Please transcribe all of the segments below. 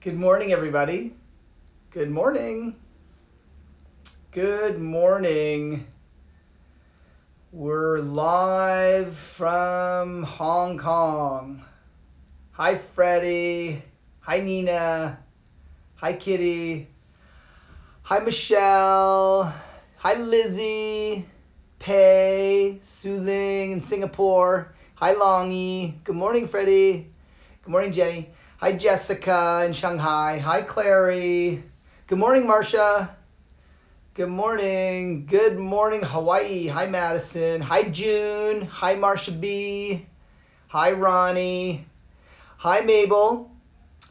Good morning, everybody. Good morning. Good morning. We're live from Hong Kong. Hi, Freddie. Hi, Nina. Hi, Kitty. Hi, Michelle. Hi, Lizzie. Pei. Su Ling in Singapore. Hi, Longy. Good morning, Freddie. Good morning, Jenny. Hi, Jessica in Shanghai. Hi, Clary. Good morning, Marcia. Good morning. Good morning, Hawaii. Hi, Madison. Hi, June. Hi, Marcia B. Hi, Ronnie. Hi, Mabel.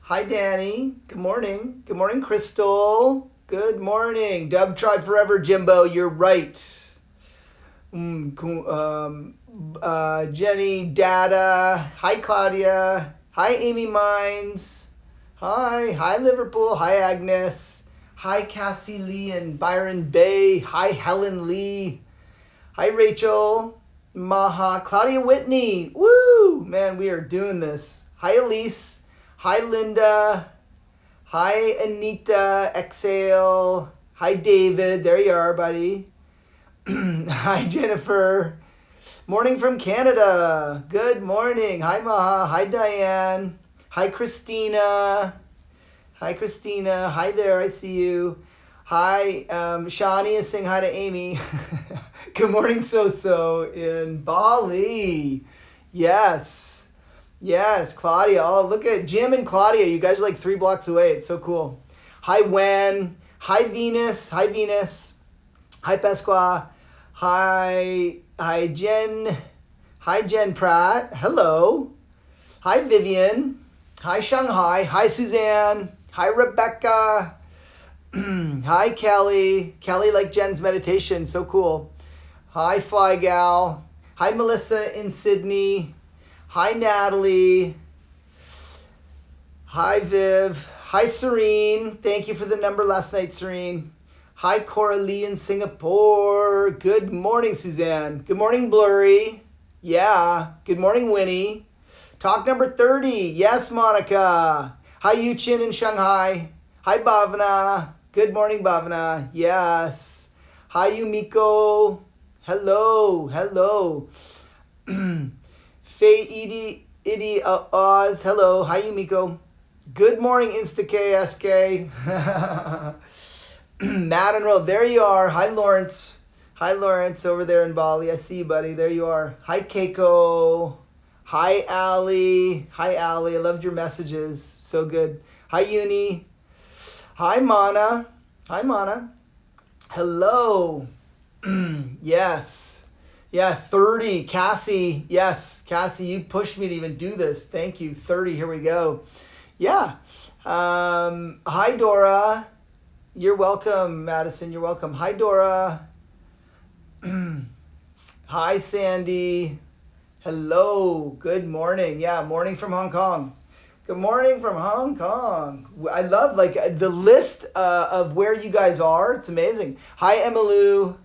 Hi, Danny. Good morning. Good morning, Crystal. Good morning. Dub Tribe Forever, Jimbo. You're right. Jenny, Dada. Hi, Claudia. Hi, Amy Mines. Hi, Liverpool. Hi, Agnes. Hi, Cassie Lee and Byron Bay. Hi, Helen Lee. Hi, Rachel. Maha. Claudia Whitney. Woo! Man, we are doing this. Hi, Elise. Hi, Linda. Hi, Anita. Exhale. Hi, David. There you are, buddy. Hi, Jennifer. Morning from Canada. Good morning. Hi, Maha. Hi, Diane. Hi, Christina. Hi, Christina. Hi there. I see you. Hi, Shani is saying hi to Amy. Good morning, So in Bali. Yes. Yes, Claudia. Oh, look at Jim and Claudia. You guys are like 3 blocks away. It's so cool. Hi, Wen. Hi, Venus. Hi, Venus. Hi, Pasqua. Hi, Jen. Hi, Jen Pratt. Hello. Hi, Vivian. Hi, Shanghai. Hi, Suzanne. Hi, Rebecca. Hi, Kelly. Kelly like Jen's meditation. So cool. Hi, Fly Gal. Hi, Melissa in Sydney. Hi, Natalie. Hi, Viv. Hi, Serene. Thank you for the number last night, Serene. Hi, Coralie in Singapore. Good morning, Suzanne. Good morning, Blurry. Yeah. Good morning, Winnie. Talk number 30. Yes, Monica. Hi, Yuchin in Shanghai. Hi, Bhavana. Good morning, Bhavana. Yes. Hi, Yumiko. Hello. Hello. Faye Edie Oz. Hello. Hi, Yumiko. Good morning, InstaKSK. Madden Road. There you are. Hi, Lawrence. Hi, Lawrence, over there in Bali. I see you, buddy. There you are. Hi, Keiko. Hi, Allie. Hi, Allie. I loved your messages. So good. Hi, Uni. Hi, Mana. Hi, Mana. Hello. Yes. Yeah, 30. Cassie. Yes, Cassie, you pushed me to even do this. Thank you. 30. Here we go. Yeah. Hi, Dora. You're welcome, Madison. You're welcome. Hi, Dora. Hi, Sandy. Hello. Good morning. Yeah, morning from Hong Kong. Good morning from Hong Kong. I love like the list of where you guys are. It's amazing. Hi, Emmylou.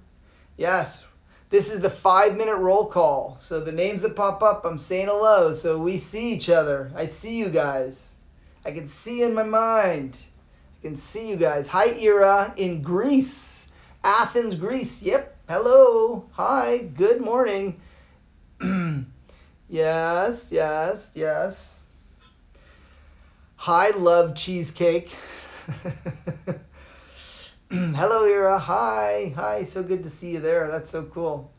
Yes. This is the 5-minute roll call. So the names that pop up, I'm saying hello. So we see each other. I see you guys. I can see in my mind. I can see you guys. Hi, Ira in Greece. Athens, Greece. Yep. Hello. Hi. Good morning. Yes, yes, yes. Hi, love cheesecake. Hello, Ira. Hi. Hi. So good to see you there. That's so cool.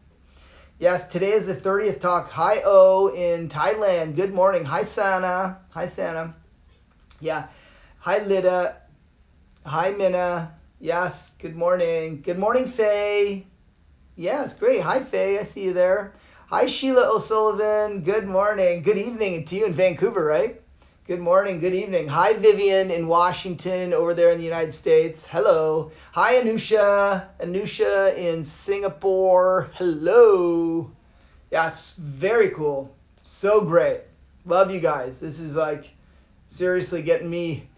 Yes, today is the 30th talk. Hi, O in Thailand. Good morning. Hi, Sana. Hi, Sana. Yeah. Hi, Lida. Hi, Minna. Yes, good morning. Good morning, Faye. Yes, great. Hi, Faye. I see you there. Hi, Sheila O'Sullivan. Good morning. Good evening to you in Vancouver, right? Good morning. Good evening. Hi, Vivian in Washington over there in the United States. Hello. Hi, Anusha. Anusha in Singapore. Hello. Yeah, it's very cool. So great. Love you guys. This is like seriously getting me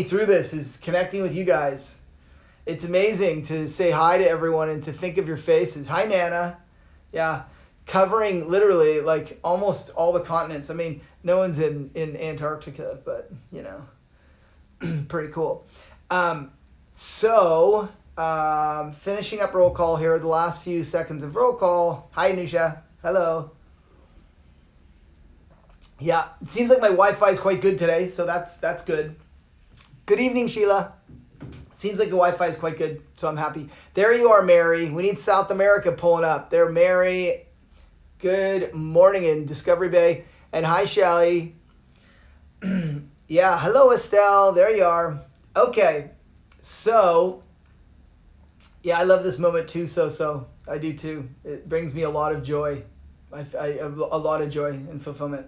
through this is connecting with you guys. It's amazing to say hi to everyone and to think of your faces. Hi, Nana. Yeah, covering literally like almost all the continents. I mean, no one's in Antarctica, but you know. Pretty cool. Finishing up roll call here, the last few seconds of roll call. Hi, Anusha. Hello. Yeah, it seems like my Wi-Fi is quite good today, so that's good. Good evening, Sheila. Seems like the Wi-Fi is quite good, so I'm happy. There you are, Mary. We need South America pulling up. There, Mary. Good morning in Discovery Bay. And hi, Shelly. Yeah, hello, Estelle. There you are. Okay, so, yeah, I love this moment too, so. I do too. It brings me a lot of joy. A lot of joy and fulfillment.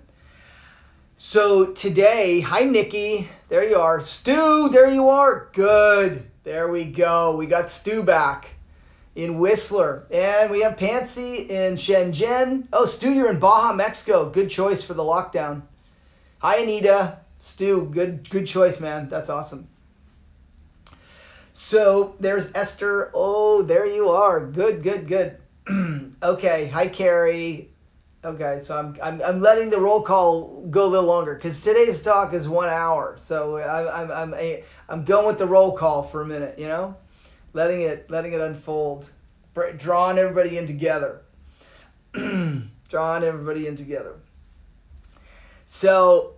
So today, hi, Nikki. There you are. Stu, there you are. Good. There we go. We got Stu back in Whistler. And we have Pansy in Shenzhen. Oh, Stu, you're in Baja, Mexico. Good choice for the lockdown. Hi, Anita. Stu, good choice, man. That's awesome. So there's Esther. Oh, there you are. Good. Okay. Hi, Carrie. Okay, so I'm letting the roll call go a little longer because today's talk is 1 hour. So I'm going with the roll call for a minute, you know, letting it unfold, drawing everybody in together, So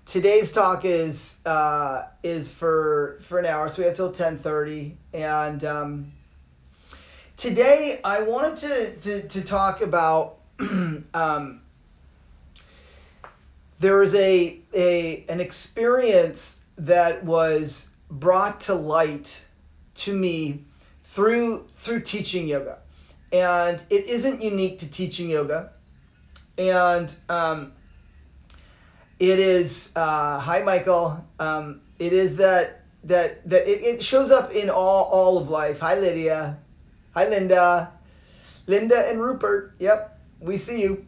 today's talk is for an hour, so we have till 10:30, and today I wanted to talk about there was an experience that was brought to light to me through teaching yoga, and it isn't unique to teaching yoga, and it is hi, Michael. It is that it shows up in all of life. Hi, Lydia. Hi, Linda. Linda and Rupert. Yep, we see you.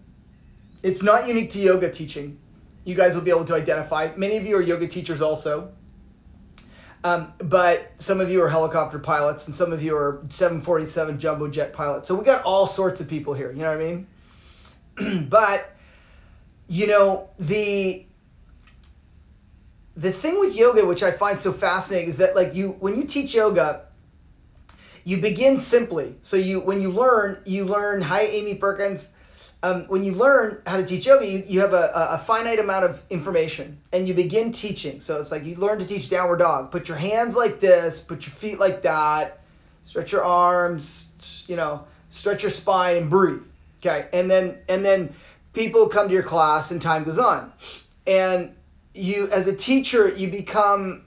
It's not unique to yoga teaching. You guys will be able to identify. Many of you are yoga teachers also. But some of you are helicopter pilots and some of you are 747 jumbo jet pilots. So we got all sorts of people here. You know what I mean? But, you know, the thing with yoga, which I find so fascinating, is that when you teach yoga, you begin simply. So when you learn, hi, Amy Perkins. When you learn how to teach yoga, you have a finite amount of information and you begin teaching. So it's like you learn to teach downward dog. Put your hands like this, put your feet like that, stretch your arms, stretch your spine and breathe. Okay. And then people come to your class and time goes on. And you, as a teacher, you become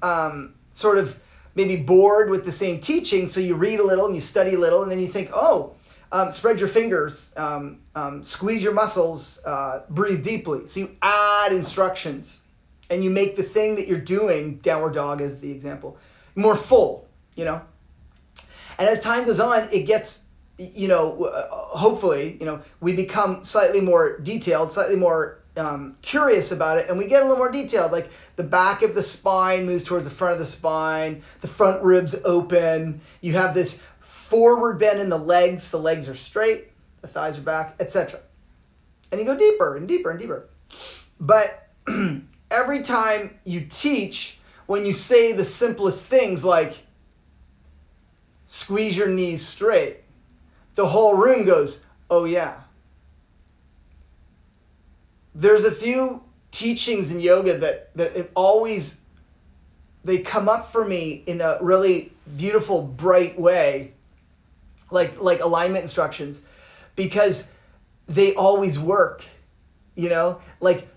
sort of maybe bored with the same teaching, so you read a little and you study a little, and then you think, spread your fingers, squeeze your muscles, breathe deeply. So you add instructions, and you make the thing that you're doing, downward dog as the example, more full, And as time goes on, it gets, hopefully, we become slightly more detailed, slightly more curious about it, and we get a little more detailed. Like the back of the spine moves towards the front of the spine, the front ribs open, you have this forward bend in the legs are straight, the thighs are back, etc. And you go deeper and deeper and deeper. But every time you teach, when you say the simplest things like squeeze your knees straight, the whole room goes, oh yeah. There's a few teachings in yoga that they come up for me in a really beautiful, bright way, like alignment instructions, because they always work, like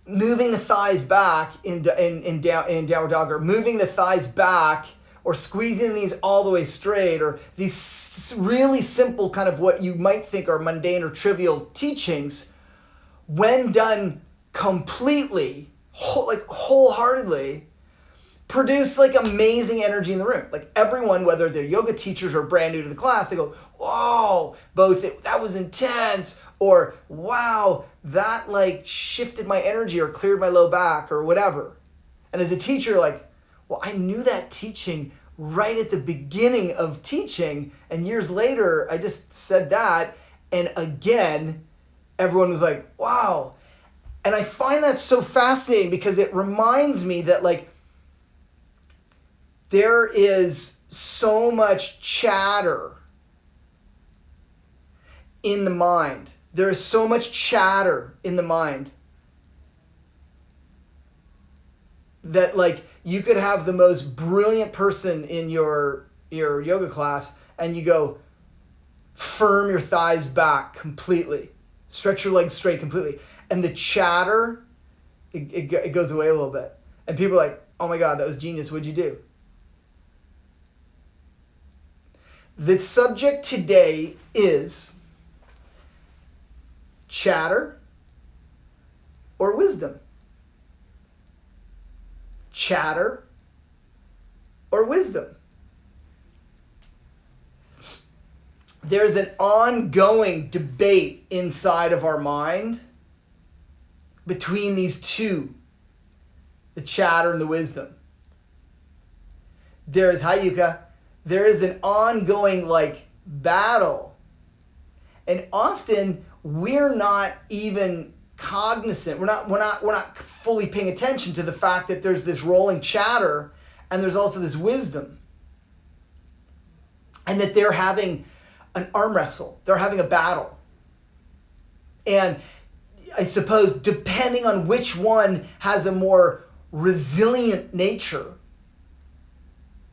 moving the thighs back in downward dog, or moving the thighs back, or squeezing the knees all the way straight, or these really simple kind of what you might think are mundane or trivial teachings, when done completely, wholeheartedly, produce amazing energy in the room. Like everyone, whether they're yoga teachers or brand new to the class, they go, whoa, that was intense, or wow, that shifted my energy or cleared my low back or whatever. And as a teacher, well, I knew that teaching right at the beginning of teaching, and years later, I just said that, and again, everyone was like, wow. And I find that so fascinating because it reminds me that there is so much chatter in the mind. There is so much chatter in the mind that like you could have the most brilliant person in your yoga class and you go, firm your thighs back completely. Stretch your legs straight completely. And the chatter, it goes away a little bit. And people are like, oh my God, that was genius. What'd you do? The subject today is chatter or wisdom. Chatter or wisdom. There's an ongoing debate inside of our mind between these two, the chatter and the wisdom. There's, hi Yuka, there is an ongoing like battle. And often we're not even cognizant. We're not fully paying attention to the fact that there's this rolling chatter and there's also this wisdom. And that they're having an arm wrestle. They're having a battle. And I suppose depending on which one has a more resilient nature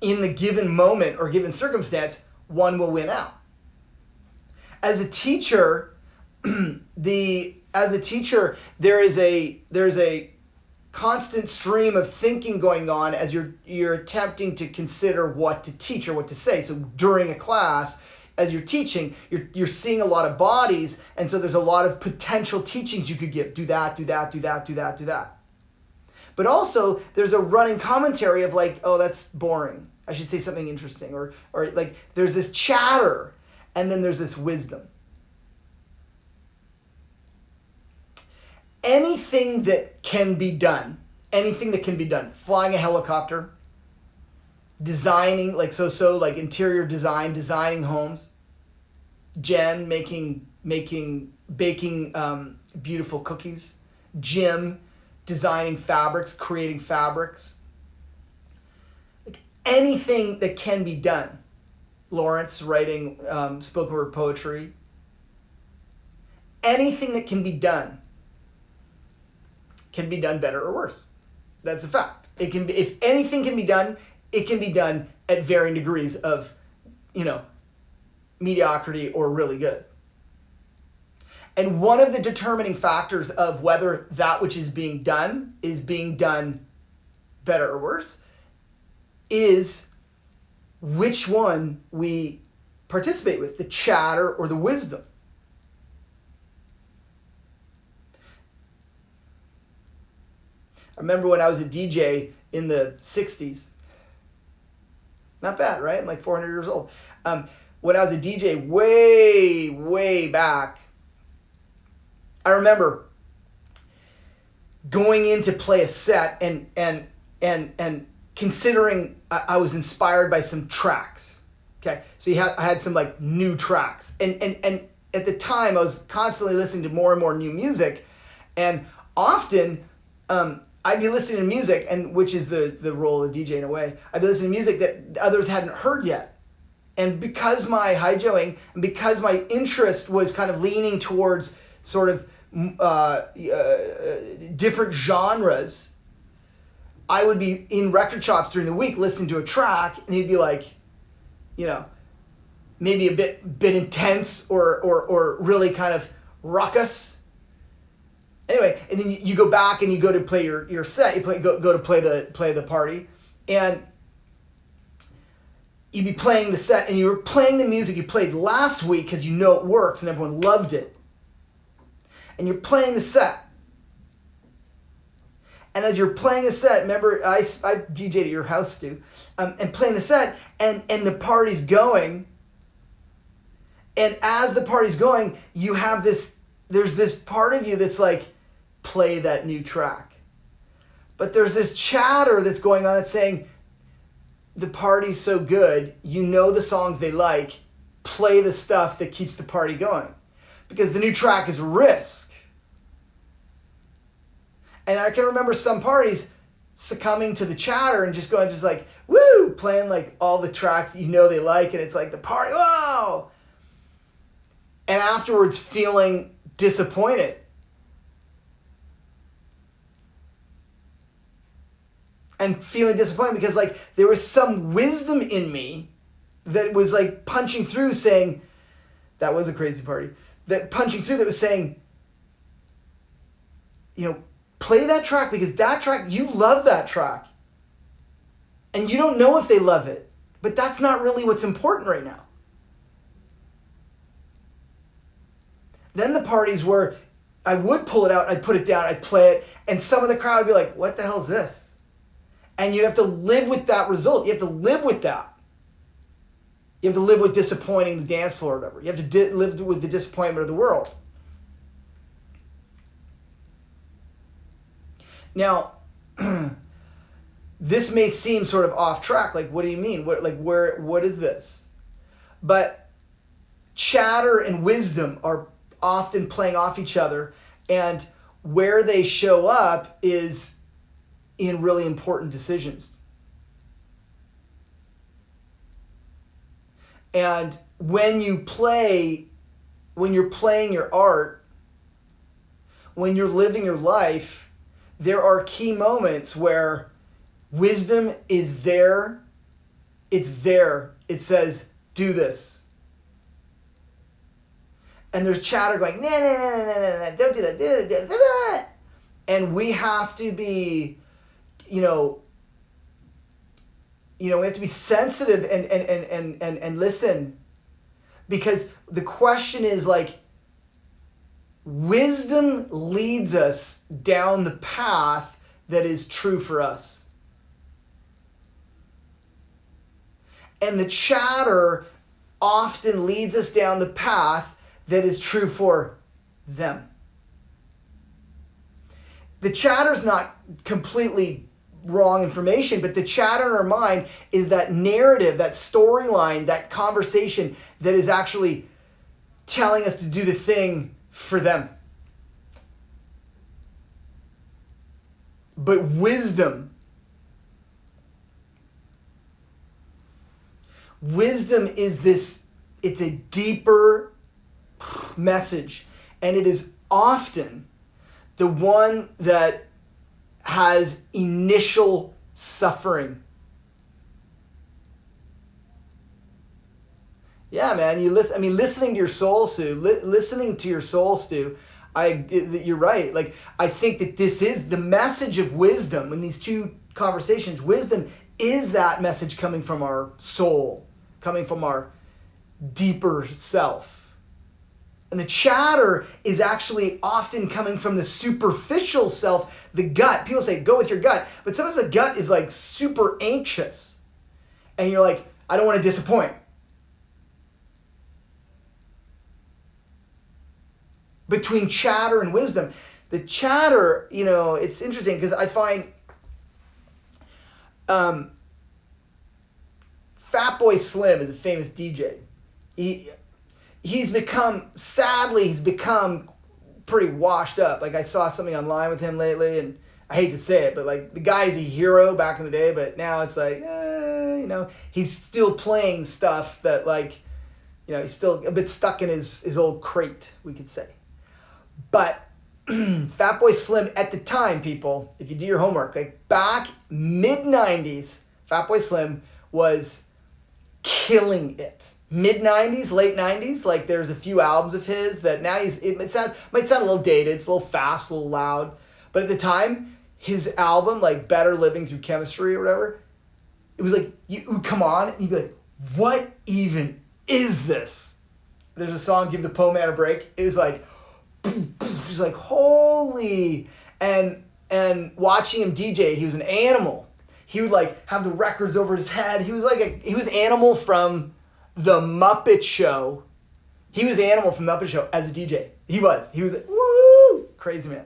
in the given moment or given circumstance, one will win out. As a teacher, there's a constant stream of thinking going on as you're attempting to consider what to teach or what to say. So during a class, as you're teaching, you're seeing a lot of bodies, and so there's a lot of potential teachings you could give. Do that, do that, do that, do that, do that. But also, there's a running commentary of like, oh, that's boring. I should say something interesting. Or like, there's this chatter, and then there's this wisdom. Anything that can be done, flying a helicopter, designing, like like interior design, designing homes, Jen baking beautiful cookies, Jim designing fabrics, creating fabrics, like anything that can be done. Lawrence writing spoken word poetry. Anything that can be done better or worse. That's a fact. It can be, if anything can be done, it can be done at varying degrees of, mediocrity or really good. And one of the determining factors of whether that which is being done better or worse is which one we participate with, the chatter or the wisdom. I remember when I was a DJ in the 60s. Not bad, right? I'm like 400 years old. When I was a DJ way, way back, I remember going in to play a set and considering I was inspired by some tracks. Okay, so I had some like new tracks, and at the time I was constantly listening to more and more new music, and often I'd be listening to music, and which is the role of DJ in a way. I'd be listening to music that others hadn't heard yet. And because my hi-joing and because my interest was kind of leaning towards sort of different genres, I would be in record shops during the week listening to a track, and he'd be like, maybe a bit intense or really kind of ruckus. Anyway, and then you go back and you go to play your set. You go to play the party, and you'd be playing the set, and you were playing the music you played last week because you know it works and everyone loved it. And you're playing the set. And as you're playing the set, remember I DJ'd at your house, Stu, and playing the set, and the party's going. And as the party's going, you have there's this part of you that's like, play that new track. But there's this chatter that's going on that's saying, the party's so good, the songs they like, play the stuff that keeps the party going. Because the new track is risk. And I can remember some parties, succumbing to the chatter and just going just like, woo, playing like all the tracks that they like, and it's like the party, wow! And afterwards feeling disappointed. And feeling disappointed because like there was some wisdom in me that was like punching through saying, that was a crazy party. That punching through that was saying, play that track because that track, you love that track. And you don't know if they love it. But that's not really what's important right now. Then the parties where I would pull it out, I'd put it down, I'd play it, and some of the crowd would be like, what the hell is this? And you'd have to live with that result. You have to live with that. You have to live with disappointing the dance floor or whatever. You have to live with the disappointment of the world. Now, this may seem sort of off track. Like, what do you mean? What is this? But chatter and wisdom are often playing off each other, and where they show up is in really important decisions. And when you're playing your art, when you're living your life, there are key moments where wisdom is there. It's there. It says, do this. And there's chatter going, nah, don't do that. And we have to be, we have to be sensitive and listen, because the question is like, wisdom leads us down the path that is true for us. And the chatter often leads us down the path that is true for them. The chatter's not completely wrong information, but the chatter in our mind is that narrative, that storyline, that conversation that is actually telling us to do the thing for them. But wisdom is this, it's a deeper message, and it is often the one that has initial suffering. Yeah, man, listening to your soul, Stu, you're right. Like, I think that this is the message of wisdom in these two conversations. Wisdom is that message coming from our soul, coming from our deeper self. And the chatter is actually often coming from the superficial self, the gut. People say, go with your gut. But sometimes the gut is like super anxious. And you're like, I don't want to disappoint. Between chatter and wisdom. The chatter, it's interesting because I find Fatboy Slim is a famous DJ. He's become pretty washed up. Like, I saw something online with him lately, and I hate to say it, but like, the guy's a hero back in the day, but now it's like, he's still playing stuff that, like, he's still a bit stuck in his old crate, we could say. But Fatboy Slim at the time, people, if you do your homework, like back mid-90s, Fatboy Slim was killing it. Mid-90s, late 90s, like there's a few albums of his that now it might sound a little dated, it's a little fast, a little loud, but at the time, his album, like Better Living Through Chemistry or whatever, it was like, you would come on and you'd be like, what even is this? There's a song, Give the Poor Man a Break. It was like, just like, holy, and watching him DJ, he was an animal. He would like have the records over his head. He was Animal from The Muppet Show. He was Animal from The Muppet Show as a DJ. He was like, woo, crazy man.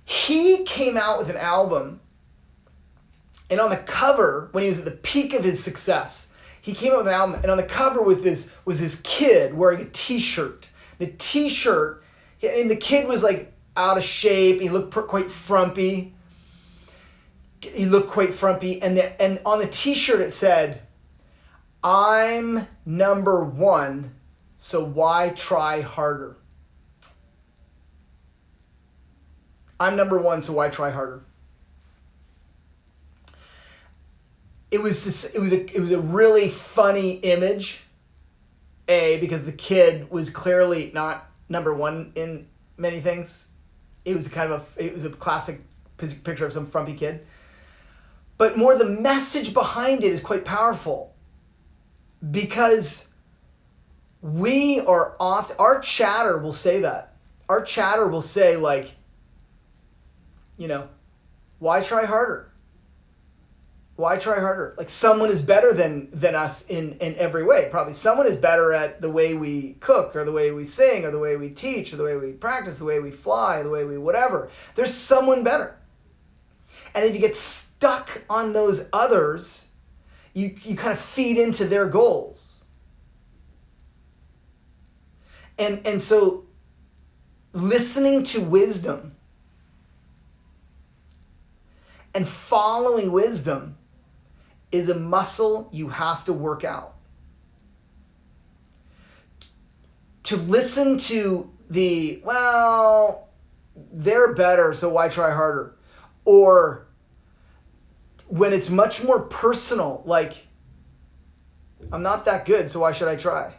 He came out with an album, and on the cover, when he was at the peak of his success, he came out with an album, and on the cover was this kid wearing a t-shirt. The t-shirt, and the kid was like out of shape. He looked quite frumpy. he looked quite frumpy, and on the t-shirt it said, "I'm number one, so why try harder?" I'm number one, so why try harder? It was a really funny image, because the kid was clearly not number one in many things. It was a classic picture of some frumpy kid. But more, the message behind it is quite powerful, because we are often, our chatter will say that. Our chatter will say, like, why try harder? Why try harder? Like, someone is better than us in every way. Probably someone is better at the way we cook, or the way we sing, or the way we teach, or the way we practice, the way we fly, the way we whatever. There's someone better. And if you get stuck on those others, you kind of feed into their goals. And so listening to wisdom and following wisdom is a muscle you have to work out. To listen to they're better, so why try harder? Or when it's much more personal, like, I'm not that good, so why should I try?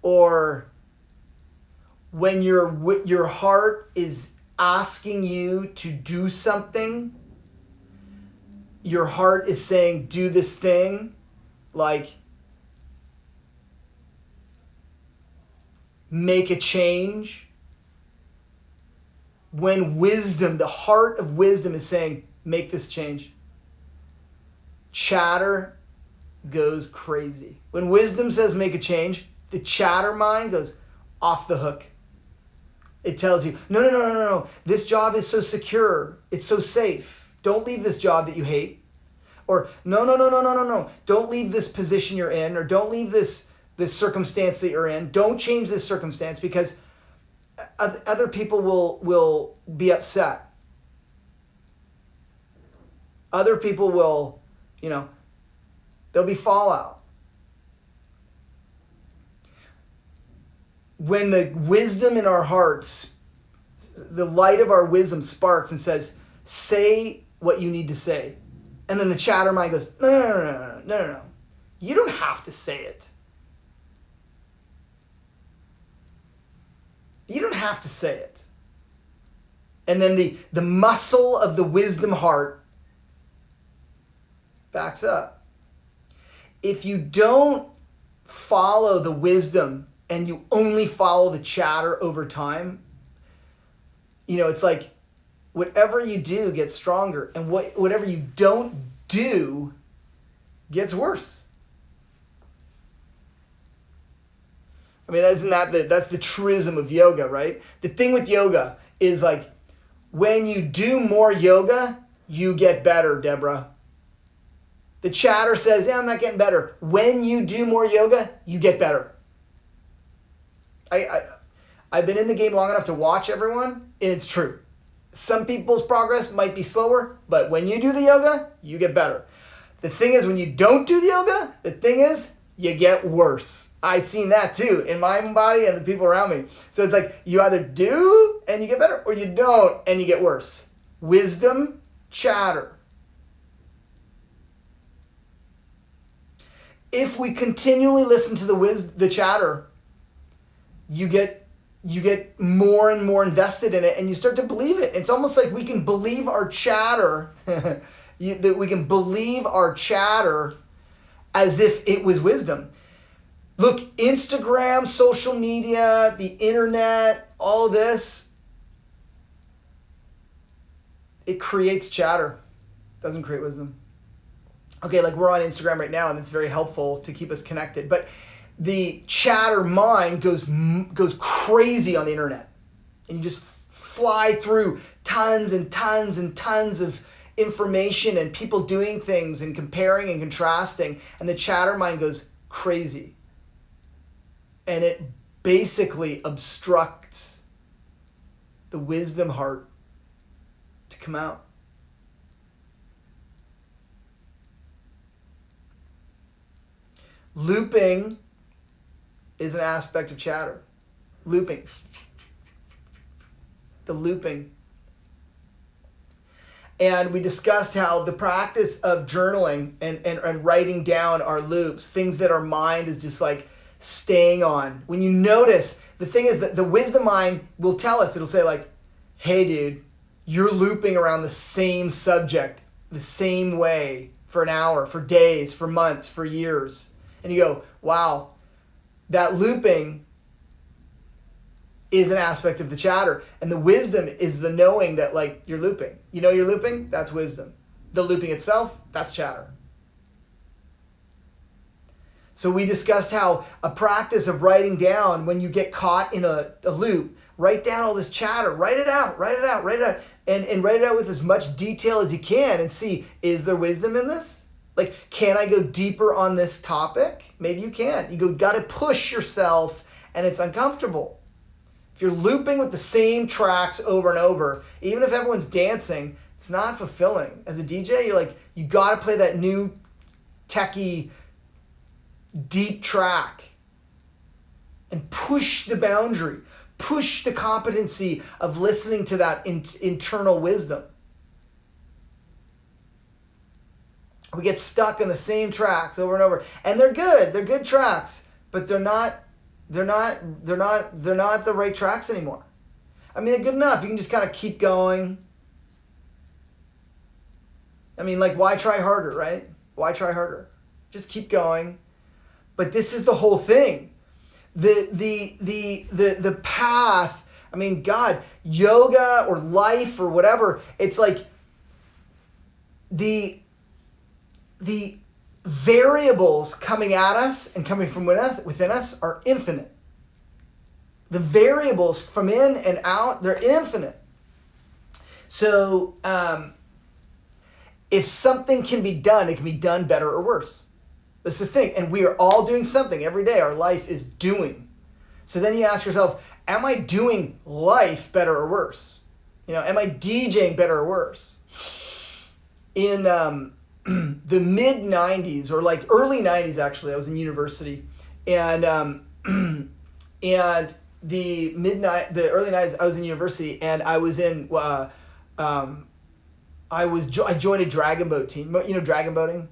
Or when your heart is asking you to do something, your heart is saying, do this thing, like, make a change. When wisdom, the heart of wisdom is saying, make this change, chatter goes crazy. When wisdom says make a change, the chatter mind goes off the hook. It tells you, no. This job is so secure. It's so safe. Don't leave this job that you hate. Or no. Don't leave this position you're in, or don't leave this circumstance that you're in. Don't change this circumstance, because other people will be upset. Other people will, there'll be fallout. When the wisdom in our hearts, the light of our wisdom sparks and says, say what you need to say. And then the chatter mind goes, no. You don't have to say it. You don't have to say it. And then the muscle of the wisdom heart backs up. If you don't follow the wisdom and you only follow the chatter over time, it's like whatever you do gets stronger, and whatever you don't do gets worse. I mean, that's the truism of yoga, right? The thing with yoga is, like, when you do more yoga, you get better, Deborah. The chatter says, I'm not getting better. When you do more yoga, you get better. I've been in the game long enough to watch everyone, and it's true. Some people's progress might be slower, but when you do the yoga, you get better. The thing is, when you don't do the yoga, the thing is, you get worse. I've seen that too in my own body and the people around me. So it's like, you either do and you get better, or you don't and you get worse. Wisdom, chatter. If we continually listen to the chatter, you get more and more invested in it, and you start to believe it. It's almost like we can believe our chatter, that we can believe our chatter as if it was wisdom. Look, Instagram, social media, the internet, all this, it creates chatter. It doesn't create wisdom. Okay, like, we're on Instagram right now, and it's very helpful to keep us connected. But the chatter mind goes crazy on the internet. And you just fly through tons and tons and tons of information and people doing things and comparing and contrasting. And the chatter mind goes crazy. And it basically obstructs the wisdom heart to come out. Looping is an aspect of chatter. Looping. The looping. And we discussed how the practice of journaling and writing down our loops, things that our mind is just like staying on. When you notice, the thing is that the wisdom mind will tell us, it'll say like, hey dude, you're looping around the same subject, the same way for an hour, for days, for months, for years. And you go, wow, that looping is an aspect of the chatter. And the wisdom is the knowing that like you're looping. You know you're looping? That's wisdom. The looping itself, that's chatter. So we discussed how a practice of writing down when you get caught in a loop, write down all this chatter, write it out, and write it out with as much detail as you can and see, is there wisdom in this? Like, can I go deeper on this topic? Maybe you can't. You got to push yourself and it's uncomfortable. If you're looping with the same tracks over and over, even if everyone's dancing, it's not fulfilling. As a DJ, you're like, you got to play that new techie deep track and push the boundary, push the competency of listening to that internal wisdom. We get stuck in the same tracks over and over, and they're good tracks, but they're not the right tracks anymore. I mean, they're good enough. You can just kind of keep going. I mean, like, why try harder, right? Why try harder? Just keep going. But this is the whole thing. The path, I mean, God, yoga or life or whatever, it's like the variables coming at us and coming from within us are infinite. The variables from in and out, they're infinite. So if something can be done, it can be done better or worse. That's the thing. And we are all doing something every day. Our life is doing. So then you ask yourself, am I doing life better or worse? You know, am I DJing better or worse? In the mid 90s or like early 90s, actually, I was in university, and and the early 90s, I was in university, and I was in I joined a dragon boat team. You know, dragon boating.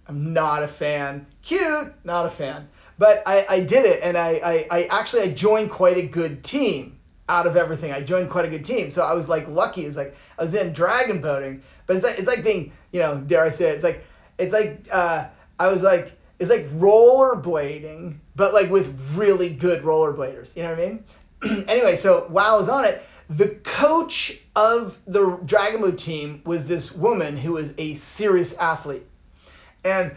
I'm not a fan. Cute, not a fan. But I did it, and I joined quite a good team out of everything. I joined quite a good team. So I was like lucky. It's like I was in dragon boating, but it's like being, you know, dare I say it, it's like rollerblading, but like with really good rollerbladers. You know what I mean? Anyway, so while I was on it, the coach of the dragon boat team was this woman who was a serious athlete. And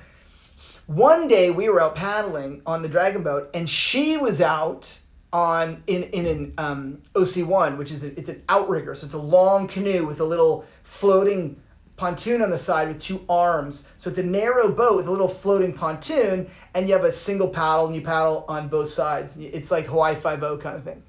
one day we were out paddling on the dragon boat, and she was out on in an OC1, which is it's an outrigger, so it's a long canoe with a little floating pontoon on the side with two arms. So it's a narrow boat with a little floating pontoon, and you have a single paddle, and you paddle on both sides. It's like Hawaii 5-0 kind of thing.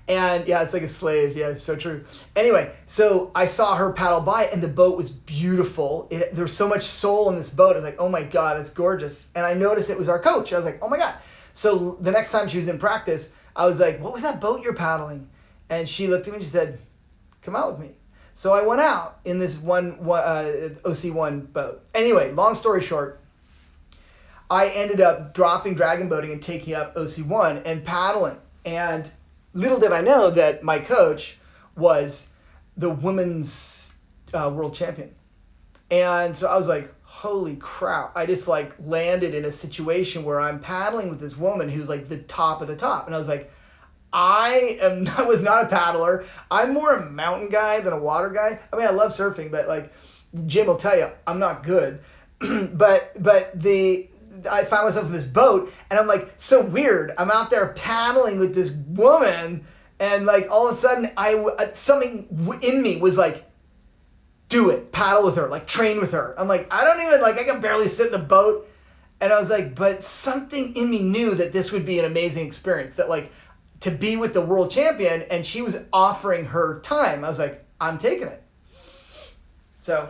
And yeah, it's like a slave. Yeah, it's so true. Anyway, so I saw her paddle by, and the boat was beautiful. There was so much soul in this boat. I was like, oh my God, that's gorgeous. And I noticed it was our coach. I was like, oh my God. So the next time she was in practice, I was like, what was that boat you're paddling? And she looked at me and she said, come out with me. So I went out in this one OC1 boat. Anyway, long story short, I ended up dropping dragon boating and taking up OC1 and paddling. And little did I know that my coach was the women's world champion. And so I was like, holy crap. I just like landed in a situation where I'm paddling with this woman who's like the top of the top. And I was like, I was not a paddler. I'm more a mountain guy than a water guy. I mean, I love surfing, but like Jim will tell you, I'm not good. but I found myself in this boat, and I'm like, so weird. I'm out there paddling with this woman, and like all of a sudden, something in me was like, do it, paddle with her, like train with her. I'm like, I can barely sit in the boat, and I was like, but something in me knew that this would be an amazing experience. That like to be with the world champion, and she was offering her time. I was like, I'm taking it. So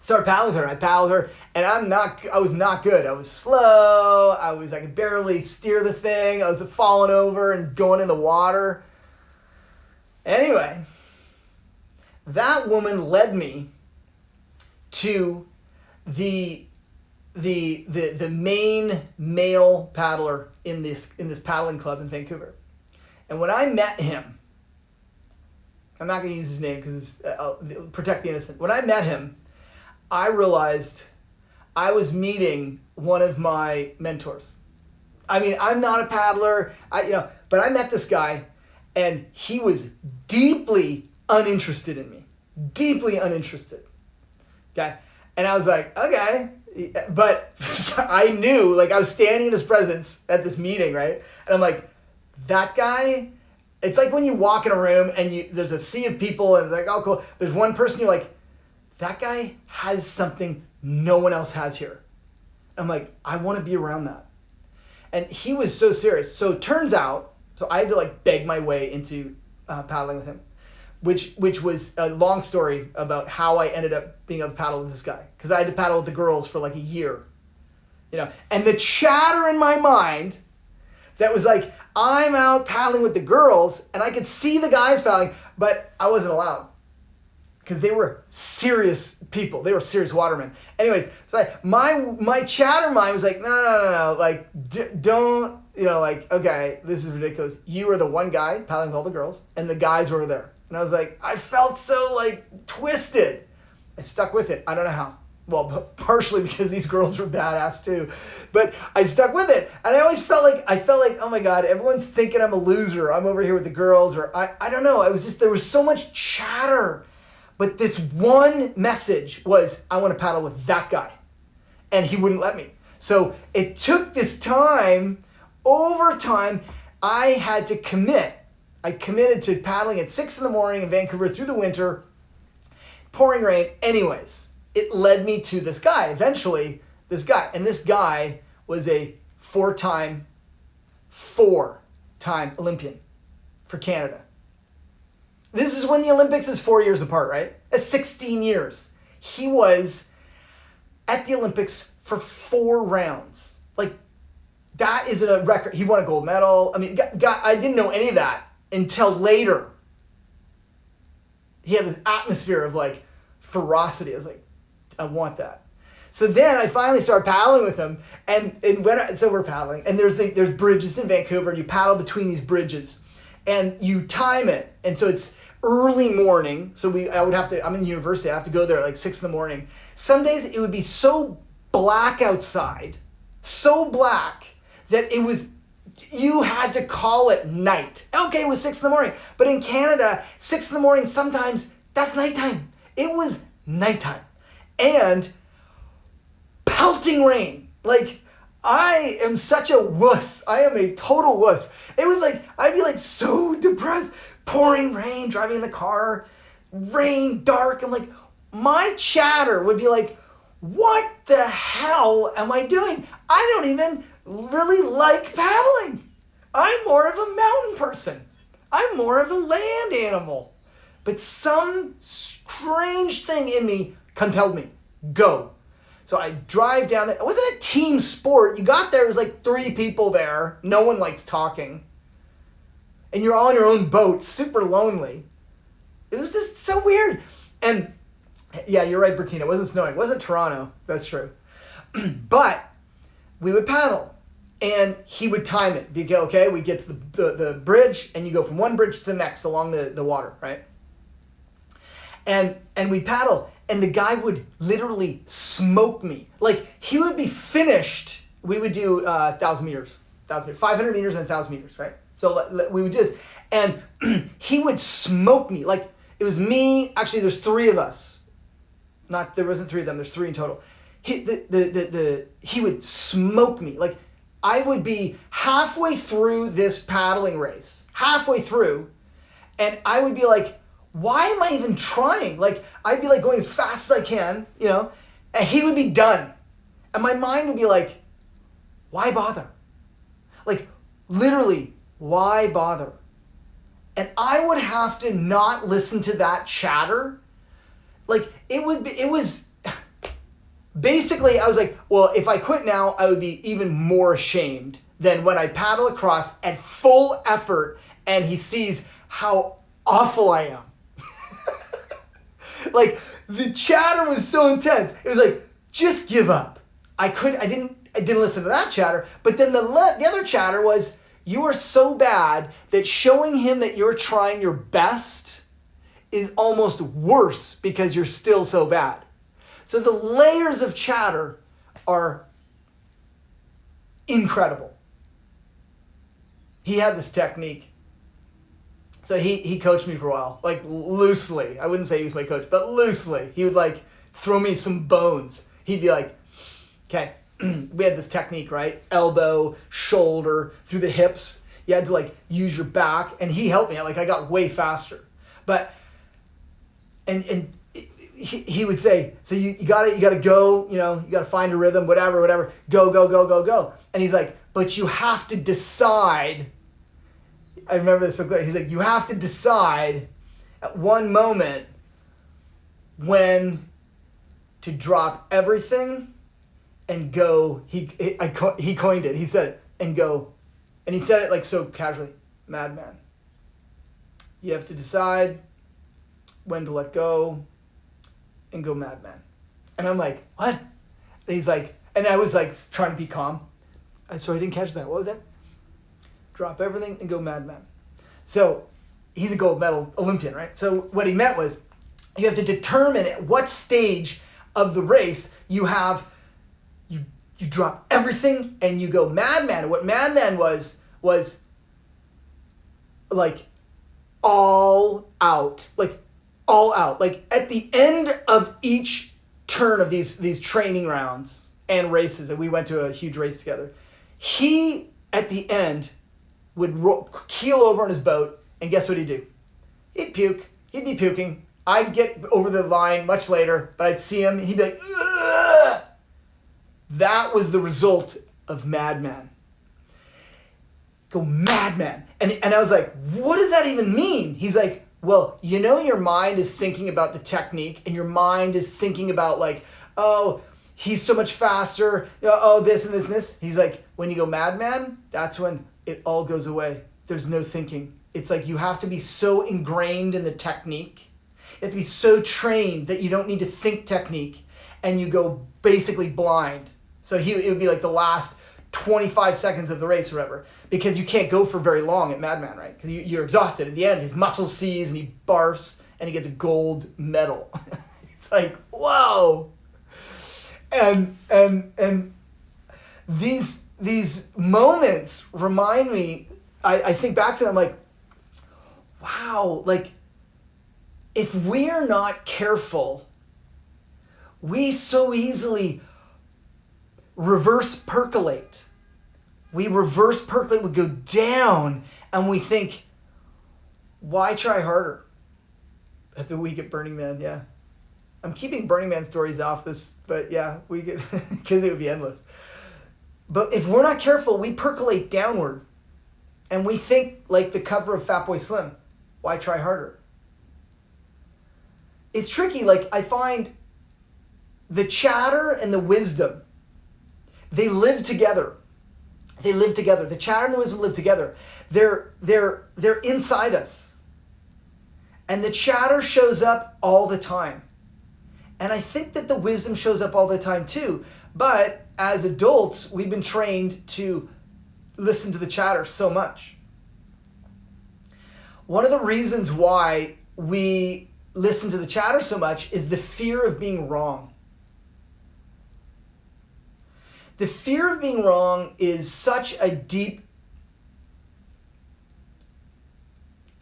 started paddling with her. I paddled her, and I was not good. I was slow. I could barely steer the thing. I was falling over and going in the water. Anyway, that woman led me to the main male paddler in this paddling club in Vancouver. And when I met him, I'm not going to use his name because I'll protect the innocent. When I met him, I realized I was meeting one of my mentors. I mean, I'm not a paddler, but I met this guy, and he was deeply uninterested in me. Deeply uninterested. Okay? And I was like, okay. But I knew, like, I was standing in his presence at this meeting, right? And I'm like, that guy, it's like when you walk in a room and there's a sea of people and it's like, oh, cool. There's one person, you're like, that guy has something no one else has here. I'm like, I want to be around that. And he was so serious. So it turns out, so I had to like beg my way into paddling with him, which was a long story about how I ended up being able to paddle with this guy. Because I had to paddle with the girls for like a year. And the chatter in my mind that was like, I'm out paddling with the girls and I could see the guys paddling, but I wasn't allowed. Because they were serious people. They were serious watermen. Anyways, so my chatter mind was like, no. Like, don't, okay, this is ridiculous. You are the one guy paddling with all the girls, and the guys were over there. And I was like, I felt so, twisted. I stuck with it. I don't know how. Well, partially because these girls were badass too. But I stuck with it. And I always felt like, oh my God, everyone's thinking I'm a loser. I'm over here with the girls. Or I don't know. It was just, there was so much chatter. But this one message was, I want to paddle with that guy. And he wouldn't let me. So it took this time, over time, I had to commit. I committed to paddling at 6 a.m. in Vancouver through the winter, pouring rain. Anyways, it led me to this guy. Eventually, this guy. And this guy was a four-time Olympian for Canada. This is when the Olympics is 4 years apart, right? That's 16 years. He was at the Olympics for 4 rounds. Like, that is a record. He won a gold medal. I mean, I didn't know any of that until later. He had this atmosphere of, ferocity. I was like, I want that. So then I finally started paddling with him, so we're paddling, and there's bridges in Vancouver, and you paddle between these bridges. And you time it. And so it's early morning. So I'm in university. I have to go there at 6 a.m. Some days it would be so black outside, so black that you had to call it night. Okay, it was 6 a.m. But in Canada, 6 a.m. sometimes that's nighttime. It was nighttime. And pelting rain. I am such a wuss. I am a total wuss. It was I'd be so depressed. Pouring rain, driving in the car, rain, dark. I'm like, my chatter would be what the hell am I doing? I don't even really like paddling. I'm more of a mountain person. I'm more of a land animal. But some strange thing in me compelled me. Go. So I drive down there. It wasn't a team sport. You got there, it was 3 people there. No one likes talking. And you're all on your own boat, super lonely. It was just so weird. And yeah, you're right, Bertina. It wasn't snowing. It wasn't Toronto. That's true. But we would paddle. And he would time it. Okay, we get to the bridge, and you go from one bridge to the next along the water, right? And we paddle. And the guy would literally smoke me. He would be finished. We would do 1,000 meters, 500 meters and 1,000 meters, right? So we would do this. And he would smoke me. It was me. Actually, there's 3 of us. There wasn't 3 of them. There's 3 in total. He would smoke me. I would be halfway through this paddling race. Halfway through. And I would be why am I even trying? I'd be going as fast as I can, and he would be done. And my mind would be why bother? Literally, why bother? And I would have to not listen to that chatter. basically I was like, well, if I quit now, I would be even more ashamed than when I paddle across at full effort and he sees how awful I am. Like, the chatter was so intense. It was like, just give up. I didn't listen to that chatter. But then the other chatter was, you are so bad that showing him that you're trying your best is almost worse because you're still so bad. So the layers of chatter are incredible. He had this technique. So he coached me for a while, like loosely. I wouldn't say he was my coach, but loosely. He would like throw me some bones. He'd be like, okay, we had this technique, right? Elbow, shoulder, through the hips. You had to like use your back, and he helped me. Like I got way faster. But and he would say, so you gotta go, you gotta find a rhythm, whatever. Go. And he's like, but you have to decide. I remember this so clear. He's like, you have to decide at one moment when to drop everything and go. He coined it. He said it, and go. And he said it like so casually, madman. You have to decide when to let go and go madman. And I'm like, what? And he's like, and I was like trying to be calm. So I didn't catch that. What was that? Drop everything and go madman. So he's a gold medal Olympian, right? So what he meant was you have to determine at what stage of the race you drop everything and you go madman. And what madman was like all out. Like all out. Like at the end of each turn of these training rounds and races, and we went to a huge race together, he at the end would keel over on his boat, and guess what he'd do? He'd puke. He'd be puking. I'd get over the line much later, but I'd see him, and he'd be like, ugh! That was the result of madman. Go madman. And I was like, what does that even mean? He's like, well, your mind is thinking about the technique, and your mind is thinking about like, oh, he's so much faster, oh, this and this and this. He's like, when you go madman, that's when it all goes away. There's no thinking. It's like you have to be so ingrained in the technique. You have to be so trained that you don't need to think technique, and you go basically blind. So it would be like the last 25 seconds of the race or whatever, because you can't go for very long at madman, right? Because you're exhausted. At the end, his muscles seize and he barfs and he gets a gold medal. It's like, whoa. And these moments remind me, I think back to them like, wow, like if we're not careful, we so easily reverse percolate. We go down, and we think, why try harder? That's a week at Burning Man, yeah. I'm keeping Burning Man stories off this, but yeah, we could, because it would be endless. But if we're not careful, we percolate downward, and we think like the cover of Fatboy Slim, why try harder? It's tricky. Like I find the chatter and the wisdom, they live together. The chatter and the wisdom live together. They're inside us. And the chatter shows up all the time. And I think that the wisdom shows up all the time too. But as adults, we've been trained to listen to the chatter so much. One of the reasons why we listen to the chatter so much is the fear of being wrong. The fear of being wrong is such a deep,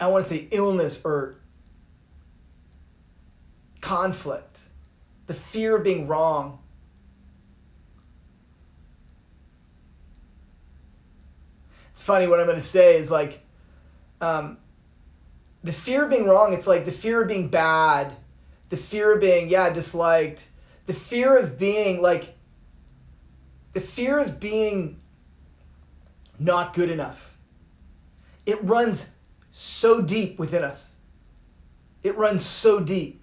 I want to say illness or conflict. The fear of being wrong. It's funny, what I'm going to say is like, the fear of being wrong, it's like the fear of being bad, the fear of being, disliked, the fear of being like, the fear of being not good enough. It runs so deep within us. It runs so deep.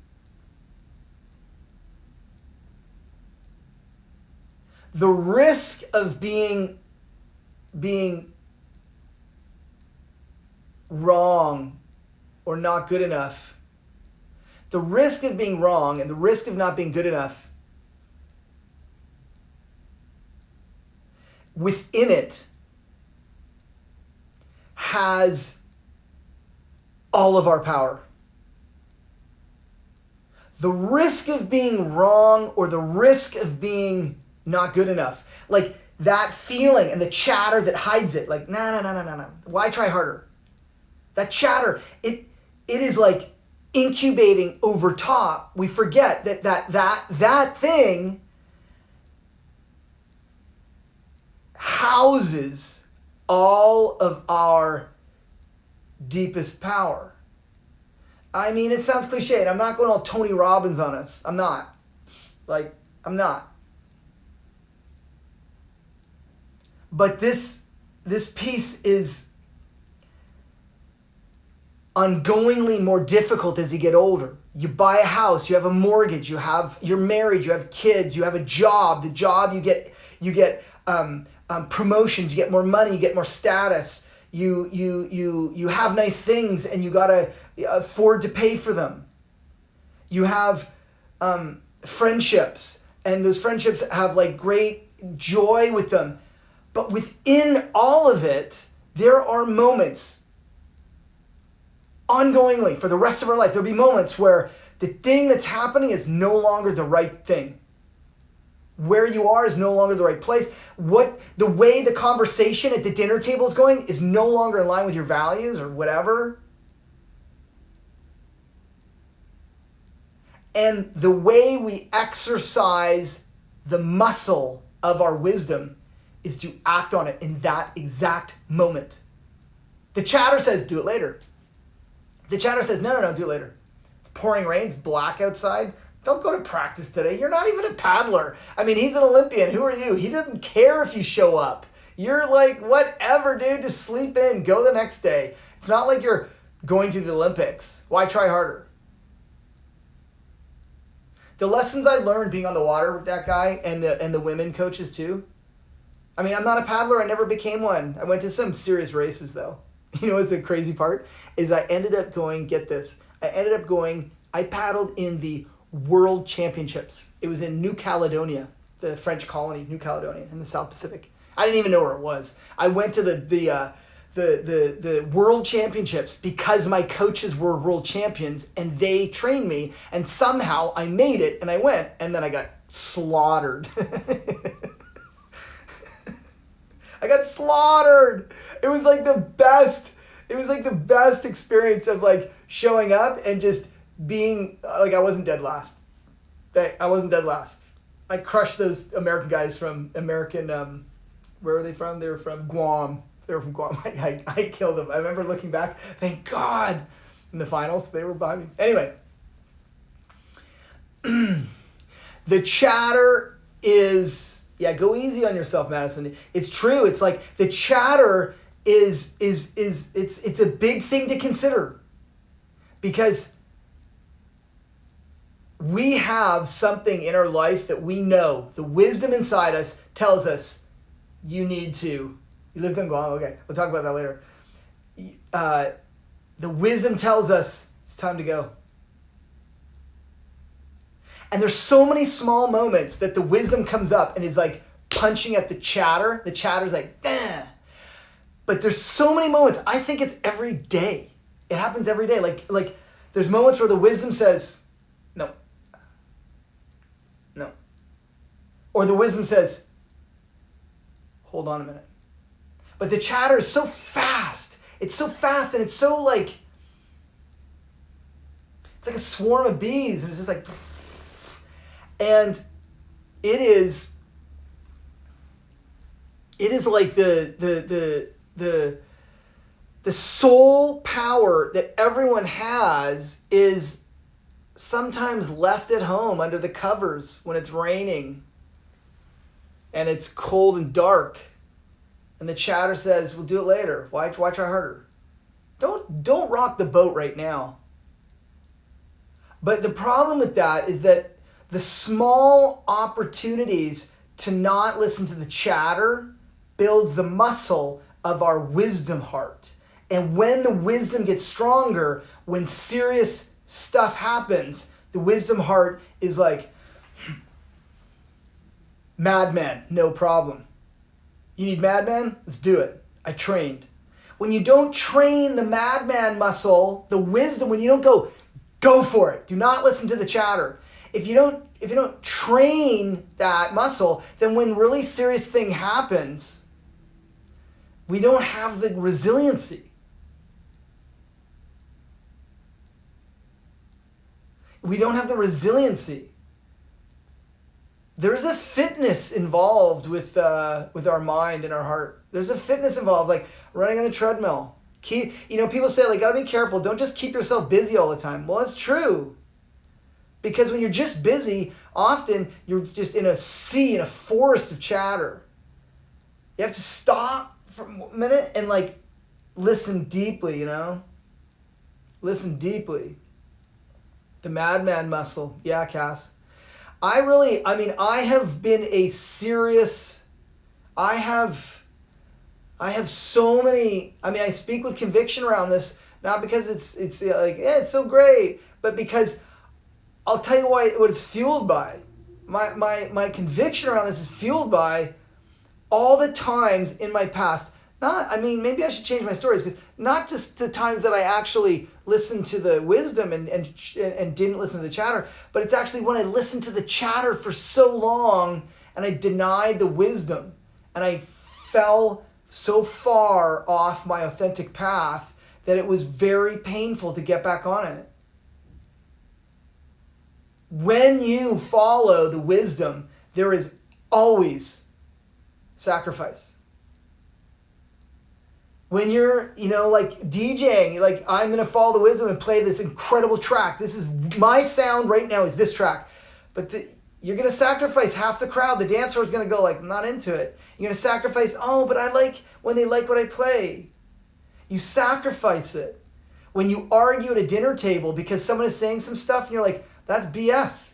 the risk of being wrong or not good enough, the risk of being wrong and the risk of not being good enough, within it has all of our power. The risk of being wrong or the risk of being not good enough, like that feeling and the chatter that hides it, like, no. Why try harder? That chatter, it is like incubating over top. We forget that thing houses all of our deepest power. I mean, it sounds cliche, and I'm not going all Tony Robbins on us. I'm not. But this piece is ongoingly more difficult as you get older. You buy a house, you have a mortgage, you're married, you have kids, you have a job. The job you get promotions, you get more money, you get more status. You have nice things and you gotta afford to pay for them. You have friendships, and those friendships have like great joy with them. But within all of it, there are moments ongoingly for the rest of our life. There'll be moments where the thing that's happening is no longer the right thing. Where you are is no longer the right place. The way the conversation at the dinner table is going is no longer in line with your values or whatever. And the way we exercise the muscle of our wisdom is to act on it in that exact moment. The chatter says, do it later. The chatter says, no, do it later. It's pouring rain, it's black outside. Don't go to practice today. You're not even a paddler. I mean, he's an Olympian. Who are you? He doesn't care if you show up. You're like, whatever, dude, just sleep in. Go the next day. It's not like you're going to the Olympics. Why try harder? The lessons I learned being on the water with that guy and the women coaches too. I mean, I'm not a paddler. I never became one. I went to some serious races though. You know what's the crazy part? Is I ended up going, get this, I paddled in the World Championships. It was in New Caledonia, the French colony, New Caledonia in the South Pacific. I didn't even know where it was. I went to the World Championships because my coaches were world champions and they trained me, and somehow I made it and I went, and then I got slaughtered. I got slaughtered. It was like the best. It was like the best experience of like showing up and just being like, I wasn't dead last. I crushed those American guys from where were they from? They were from Guam. I killed them. I remember looking back, thank God, in the finals, they were behind me. Anyway, the chatter is, go easy on yourself, Madison. It's true. It's like the chatter is it's a big thing to consider, because we have something in our life that we know. The wisdom inside us tells us, you lived in Guam? Okay, we'll talk about that later. The wisdom tells us it's time to go. And there's so many small moments that the wisdom comes up and is like punching at the chatter. The chatter's like, "Dah." But there's so many moments. I think it's every day. It happens every day. Like there's moments where the wisdom says, no. Or the wisdom says, hold on a minute. But the chatter is so fast. It's so fast, and it's so like, it's like a swarm of bees, and it's just like, and it is like the soul power that everyone has is sometimes left at home under the covers when it's raining and it's cold and dark. And the chatter says, we'll do it later. Why try harder? Don't rock the boat right now. But the problem with that is that the small opportunities to not listen to the chatter builds the muscle of our wisdom heart. And when the wisdom gets stronger, when serious stuff happens, the wisdom heart is like, madman, no problem. You need madman? Let's do it. I trained. When you don't train the madman muscle, the wisdom, when you don't go for it. Do not listen to the chatter. If you don't train that muscle, then when really serious thing happens, we don't have the resiliency. We don't have the resiliency. There's a fitness involved with our mind and our heart. There's a fitness involved, like running on the treadmill. People say, like, gotta be careful. Don't just keep yourself busy all the time. Well, it's true. Because when you're just busy, often you're just in a forest of chatter. You have to stop for a minute and like listen deeply, Listen deeply. The madman muscle. Yeah, Cass. I have been I have so many, I speak with conviction around this, not because it's like, yeah, it's so great, but because I'll tell you what it's fueled by. My conviction around this is fueled by all the times in my past. Maybe I should change my stories, because not just the times that I actually listened to the wisdom and didn't listen to the chatter, but it's actually when I listened to the chatter for so long and I denied the wisdom and I fell so far off my authentic path that it was very painful to get back on it. When you follow the wisdom, there is always sacrifice. When you're, like DJing, like, I'm going to follow the wisdom and play this incredible track. This is my sound right now, is this track. But you're going to sacrifice half the crowd. The dance floor is going to go like, I'm not into it. You're going to sacrifice, but I like when they like what I play. You sacrifice it. When you argue at a dinner table because someone is saying some stuff and you're like, that's BS.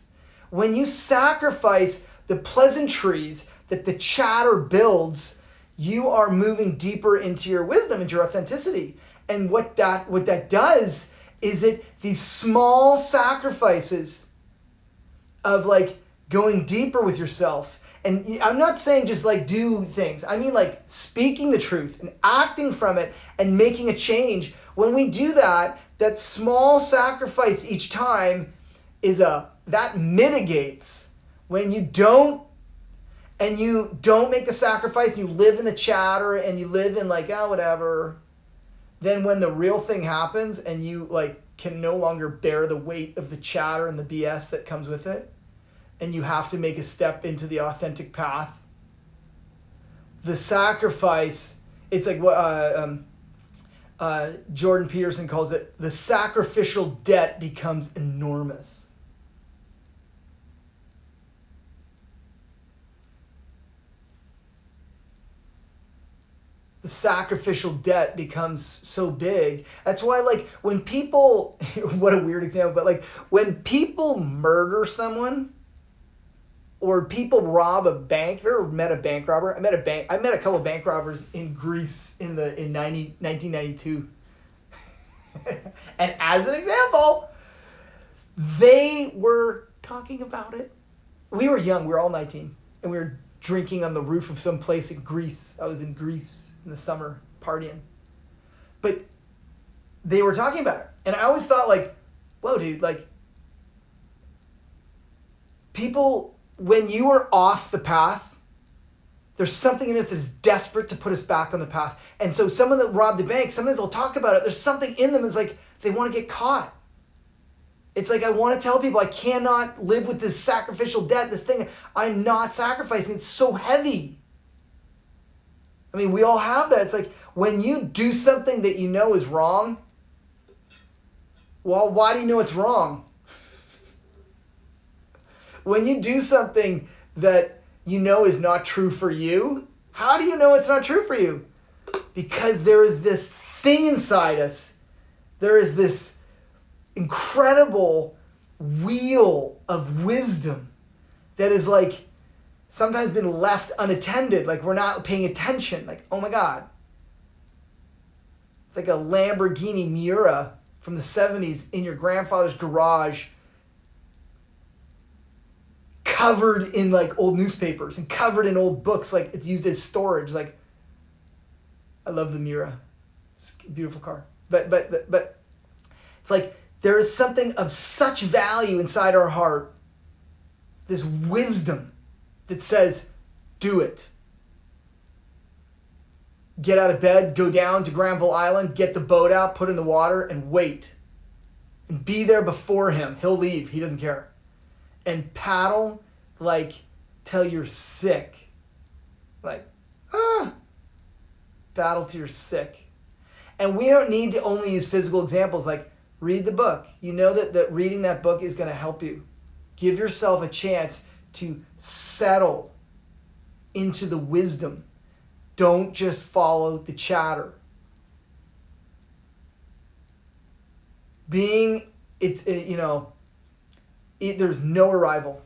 When you sacrifice the pleasantries that the chatter builds, you are moving deeper into your wisdom, into your authenticity. And what that does is these small sacrifices of like going deeper with yourself. And I'm not saying just like do things. I mean like speaking the truth and acting from it and making a change. When we do that small sacrifice each time that mitigates when you don't make the sacrifice, and you live in the chatter and you live in like, whatever. Then when the real thing happens and you like can no longer bear the weight of the chatter and the BS that comes with it, and you have to make a step into the authentic path, the sacrifice, it's like what Jordan Peterson calls it, the sacrificial debt becomes enormous. The sacrificial debt becomes so big. That's why, like, when people, what a weird example, but like when people murder someone or people rob a bank, have you ever met a bank robber? I met a couple of bank robbers in Greece in 1992. And as an example, they were talking about it. We were young, we were all 19, and we were drinking on the roof of some place in Greece. I was in Greece in the summer partying. But they were talking about it. And I always thought like, whoa, dude, like people, when you are off the path, there's something in us that is desperate to put us back on the path. And so someone that robbed a bank, sometimes they'll talk about it. There's something in them that's like, they want to get caught. It's like, I want to tell people I cannot live with this sacrificial debt, this thing I'm not sacrificing. It's so heavy. I mean, we all have that. It's like when you do something that you know is wrong, well, why do you know it's wrong? When you do something that you know is not true for you, how do you know it's not true for you? Because there is this thing inside us. There is this incredible wheel of wisdom that is like sometimes been left unattended, like we're not paying attention, like, oh my God. It's like a Lamborghini Miura from the 70s in your grandfather's garage, covered in like old newspapers and covered in old books, like it's used as storage. Like, I love the Miura. It's a beautiful car. But it's like there is something of such value inside our heart, this wisdom that says, do it. Get out of bed, go down to Granville Island, get the boat out, put it in the water, and wait. And be there before him. He'll leave. He doesn't care. And paddle like till you're sick. Like, paddle till you're sick. And we don't need to only use physical examples, like read the book. You know that reading that book is going to help you. Give yourself a chance to settle into the wisdom. Don't just follow the chatter. There's no arrival.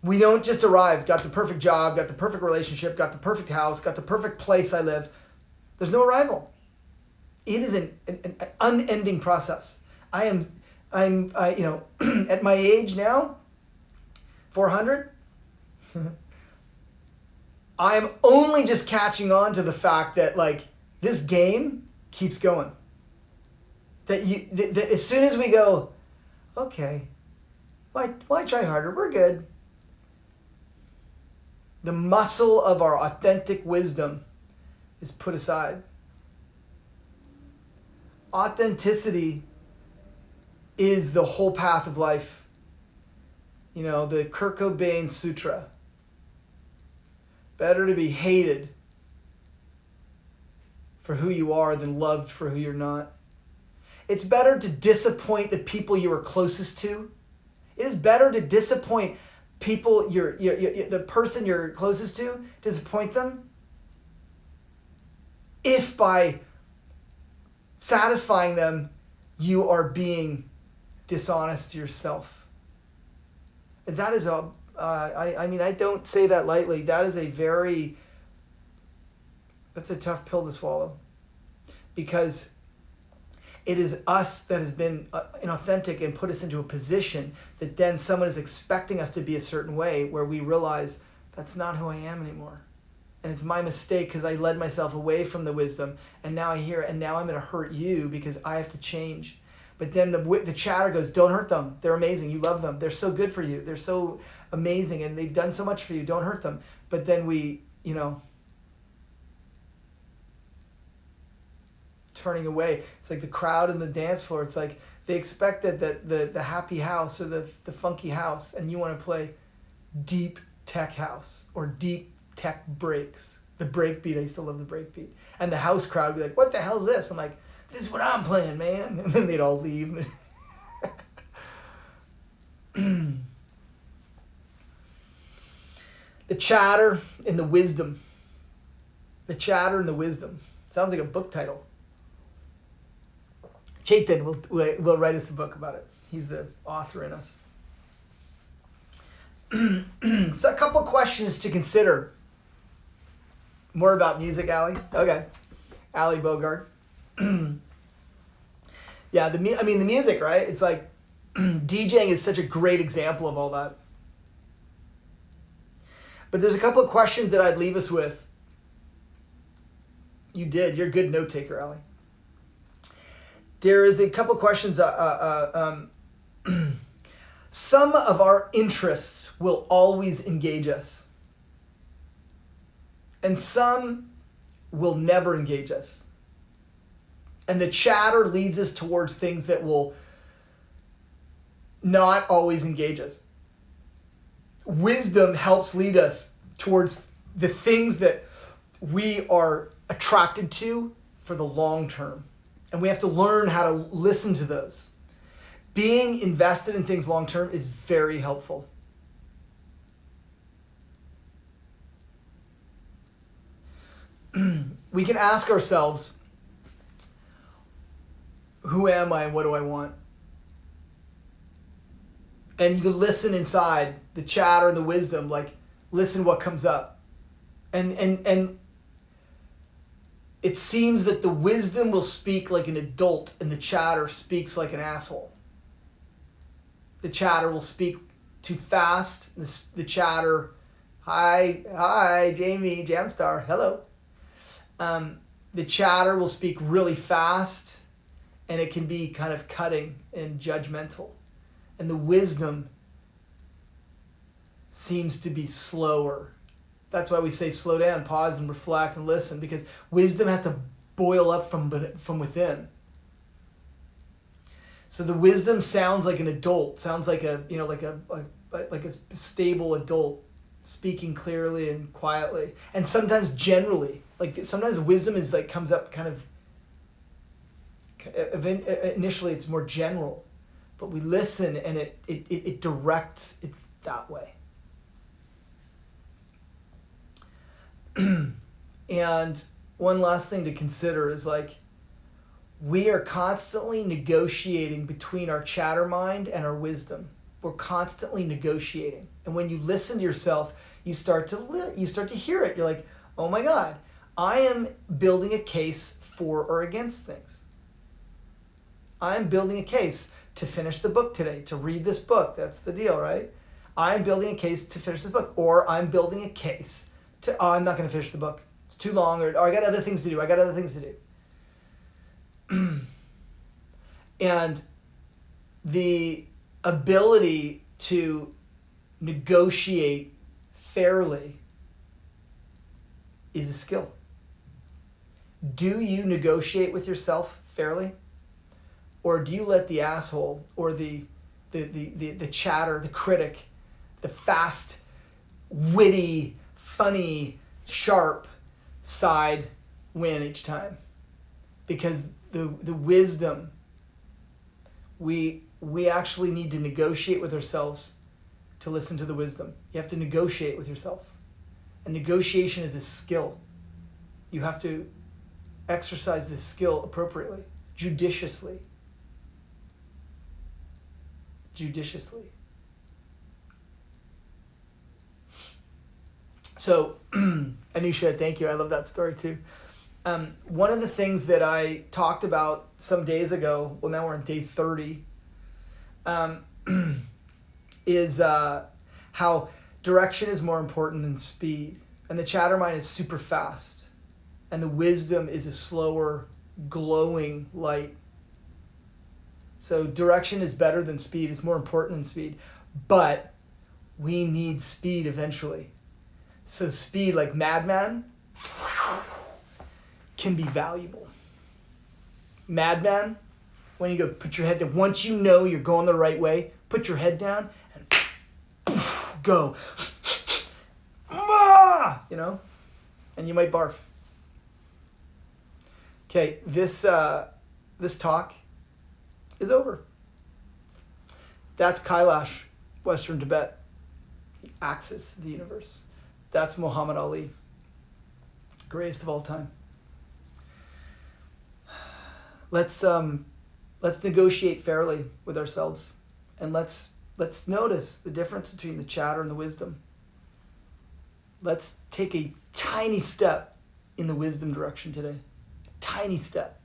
We don't just arrive, got the perfect job, got the perfect relationship, got the perfect house, got the perfect place I live. There's no arrival. It is an unending process. I'm at my age now, 400. I'm only just catching on to the fact that like this game keeps going. That as soon as we go, okay, why try harder? We're good. The muscle of our authentic wisdom is put aside. Authenticity is the whole path of life. You know, the Kurt Cobain Sutra. Better to be hated for who you are than loved for who you're not. It's better to disappoint the people you are closest to. It is better to disappoint people, the person you're closest to, disappoint them, if by satisfying them, you are being dishonest to yourself. And that is I don't say that lightly. That is that's a tough pill to swallow. Because it is us that has been inauthentic and put us into a position that then someone is expecting us to be a certain way where we realize that's not who I am anymore. And it's my mistake because I led myself away from the wisdom, and now I hear it, and now I'm going to hurt you because I have to change. But then the chatter goes, don't hurt them. They're amazing. You love them. They're so good for you. They're so amazing, and they've done so much for you. Don't hurt them. But then we, turning away. It's like the crowd in the dance floor. It's like they expected that the happy house or the funky house, and you want to play deep tech house or deep tech breaks. The break beat, I used to love the break beat. And the house crowd would be like, what the hell is this? I'm like, this is what I'm playing, man. And then they'd all leave. The chatter and the wisdom. The chatter and the wisdom. Sounds like a book title. Chaitan will write us a book about it. He's the author in us. So a couple questions to consider. More about music, Allie? Okay. Allie Bogard. Yeah, the music, right? It's like DJing is such a great example of all that. But there's a couple of questions that I'd leave us with. You did. You're a good note taker, Allie. There is a couple of questions. Some of our interests will always engage us. And some will never engage us. And the chatter leads us towards things that will not always engage us. Wisdom helps lead us towards the things that we are attracted to for the long term. And we have to learn how to listen to those. Being invested in things long term is very helpful. We can ask ourselves, who am I and what do I want? And you can listen inside the chatter and the wisdom, like listen what comes up. And it seems that the wisdom will speak like an adult and the chatter speaks like an asshole. The chatter will speak too fast. The chatter, hi, Jamie, Jamstar, hello. The chatter will speak really fast, and it can be kind of cutting and judgmental. And the wisdom seems to be slower. That's why we say slow down, pause, and reflect and listen, because wisdom has to boil up from within. So the wisdom sounds like an adult, sounds like a stable adult, speaking clearly and quietly, and sometimes generally. Like sometimes wisdom is like comes up kind of. Initially, it's more general, but we listen and it directs. It's that way. And one last thing to consider is like, we are constantly negotiating between our chatter mind and our wisdom. We're constantly negotiating. And when you listen to yourself, you start to hear it. You're like, oh my God, I am building a case for or against things. I am building a case to finish the book today, to read this book. That's the deal, right? I'm building a case to finish this book. Or I'm building a case to, oh, I'm not going to finish the book. It's too long. Or I got other things to do. And the ability to negotiate fairly is a skill. Do you negotiate with yourself fairly? Or do you let the asshole or the chatter, the critic, the fast, witty, funny, sharp side win each time? Because the wisdom, we actually need to negotiate with ourselves to listen to the wisdom. You have to negotiate with yourself. And negotiation is a skill. You have to exercise this skill appropriately, judiciously. So, Anisha, thank you. I love that story too. One of the things that I talked about some days ago, well, now we're on day 30, is how direction is more important than speed. And the chatter mind is super fast. And the wisdom is a slower, glowing light. So direction is better than speed. It's more important than speed. But we need speed eventually. So speed, like Madman, can be valuable. Madman, when you go put your head down, once you know you're going the right way, put your head down and go. You know? And you might barf. Okay, this talk is over. That's Kailash, Western Tibet, the axis of the universe. That's Muhammad Ali, greatest of all time. Let's negotiate fairly with ourselves, and let's notice the difference between the chatter and the wisdom. Let's take a tiny step in the wisdom direction today. A tiny step.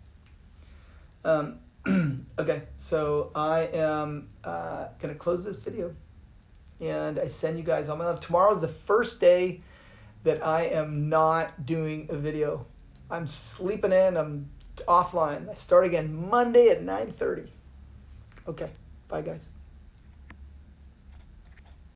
Okay, so I am going to close this video, and I send you guys all my love. Tomorrow's the first day that I am not doing a video. I'm sleeping in. I'm offline. I start again Monday at 9:30. Okay, bye guys.